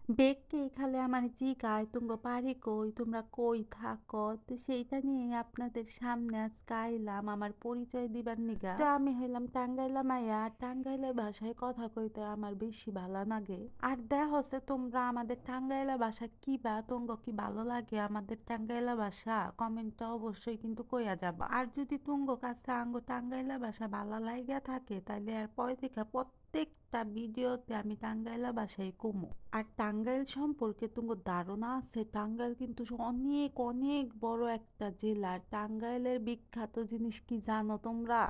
বেগকেই খালি আমারে জিগায়, "তুঙ্গ বাড়ি কই? তোমরা কই থাকো?" তো সেইটা নিয়েই আপনাদের সামনে আজকে আইলাম আমার পরিচয় দিবার নিগা। তো আমি হইলাম টাঙ্গাইলা মাইয়া। টাঙ্গাইলা ভাষায় কথা কইতে আমার বেশি ভালো লাগে। আর দেহছে তোমরা আমাদের টাঙ্গাইলা ভাষা কিবা, তোঙ্গ কি ভালো লাগে আমাদের টাঙ্গাইলা ভাষা? কমেন্টে অবশ্যই কিন্তু কইয়া যাবা। আর যদি তুঙ্গ কাছে আঙ্গো টাঙ্গাইলা ভাষা ভালো লাইগা থাকে তাইলে আর পরে থেকে প্রত্যেকটা ভিডিওতে আমি টাঙ্গাইলা ভাষায় কমু। আর টাঙ্গাইল সম্পর্কে তোমার ধারণা আছে? টাঙ্গাইল কিন্তু অনেক অনেক বড় একটা জেলা। টাঙ্গাইলের বিখ্যাত জিনিস কি জানো তোমরা?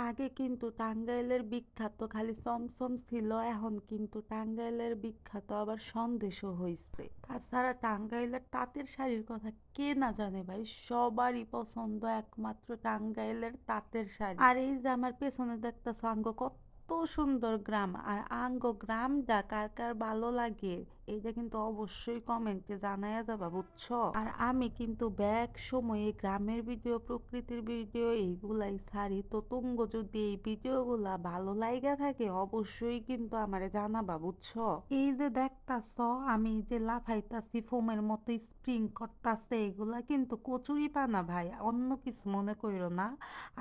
আগে কিন্তু টাঙ্গাইলের বিখ্যাত খালি চমচম ছিল, এখন কিন্তু টাঙ্গাইলের বিখ্যাত আবার সন্দেশও হইছে। তাছাড়া টাঙ্গাইলের তাঁতের শাড়ির কথা কে না জানে ভাই, সবারই পছন্দ একমাত্র টাঙ্গাইলের তাঁতের শাড়ি। আর এই যে আমার পেছনে দেখতেছো আঙ্গ কত সুন্দর গ্রাম, আর আঙ্গ গ্রামটা কার কার ভালো লাগে এইটা কিন্তু অবশ্যই কমেন্টে জানাইয়া যাবা, বুঝছো? আর আমি কিন্তু ব্যাক সময়ে গ্রামের ভিডিও, প্রকৃতির ভিডিও এইগুলাই ছাড়ি। তো তুঙ্গ যদি এই ভিডিওগুলা ভালো লাইগা থাকে অবশ্যই কিন্তু আমারে জানাবা, বুঝছো? এই যে দেখতাছ আমি যে লাফাইতাছি ফোমের মতো স্প্রিং করতাছে, এগুলা কিন্তু কচুরি পানা ভাই, অন্য কিছু মনে কইরো না।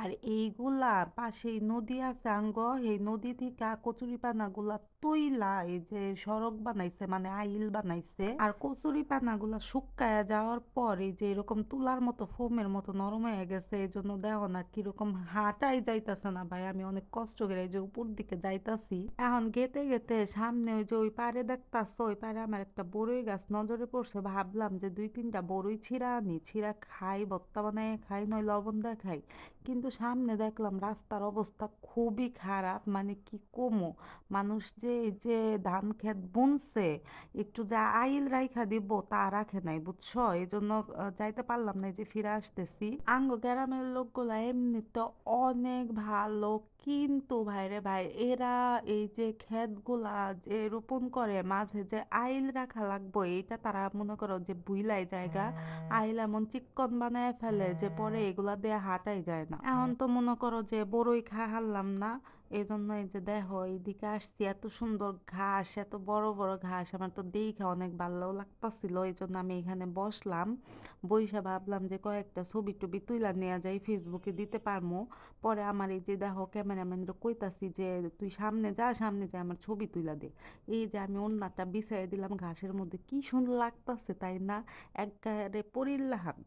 আর এইগুলা পাশেই নদী আছে আঙ্গ, এই নদী থেকে কচুরি পানা গুলা তৈলা এই যে সড়ক বানাইছে, মানে আইল বানাইছে। আর কচুরি পানা গুলা শুকায়া যাওয়ার পর এই যে এরকম তুলার মতো ফোমের মতো নরম হয়ে গেছে, এই জন্য দেখো না কিরকম হাঁটাই যাইতাছে না ভাই। আমি অনেক কষ্ট করে এই যে উপর দিকে যাইতাছি। এখন গেতে গেতে সামনে ওই যে ওই পারে দেখতাছো, ওই পারে আমার একটা বড়ই গাছ নজরে পড়ছে। ভাবলাম যে দুই তিনটা বড়ই ছিঁড়া আনি, ছিঁড়া খাই, ভর্তা বানায় খাই, নয় লবণ দিয়ে খাই। কিন্তু সামনে দেখলাম রাস্তার অবস্থা খুবই খারাপ, মানে কি কমু। মানুষ যে এই যে ধান ক্ষেত বুনছে, একটু যা আইল রাইখা দিব তা রাখে নাই, বুঝছো? এই জন্য যাইতে পারলাম না, এই যে ফিরে আসতেছি। আঙ্গ গ্রামের লোকগুলা এমনিতে অনেক ভালো, কিন্তু ভাইরে ভাই এরা এই যে ক্ষেতগুলা যে রোপণ করে মাঝে যে আইল রাখা লাগবো এইটা তারা মনে করো যে বুইলাই জায়গা, আইল এমন চিক্কন বানায় ফেলে যে পরে এগুলা দিয়ে হাঁটাই যায় না। এখন তো মনে করো যে বড়ই খা হারলাম না, এই জন্য এই যে দেখো এইদিকে আসছি, এত সুন্দর ঘাস, এত বড় বড় ঘাস, আমার তো দেখে অনেক ভালো লাগতাছিল। এই জন্য আমি এখানে বসলাম, বইসা ভাবলাম যে কয়েকটা ছবি টবি তুইলা নেওয়া যায়, ফেসবুকে দিতে পারমু। পরে আমার এই যে দেখো ক্যামেরাম্যানরা কইতাছি যে তুই সামনে যা, সামনে যা আমার ছবি তুইলা দে। এই যে আমি ওন্নাটা বিছাই দিলাম ঘাসের মধ্যে, কি সুন্দর লাগতাছে তাই না? একবারে পরিল্লাহান।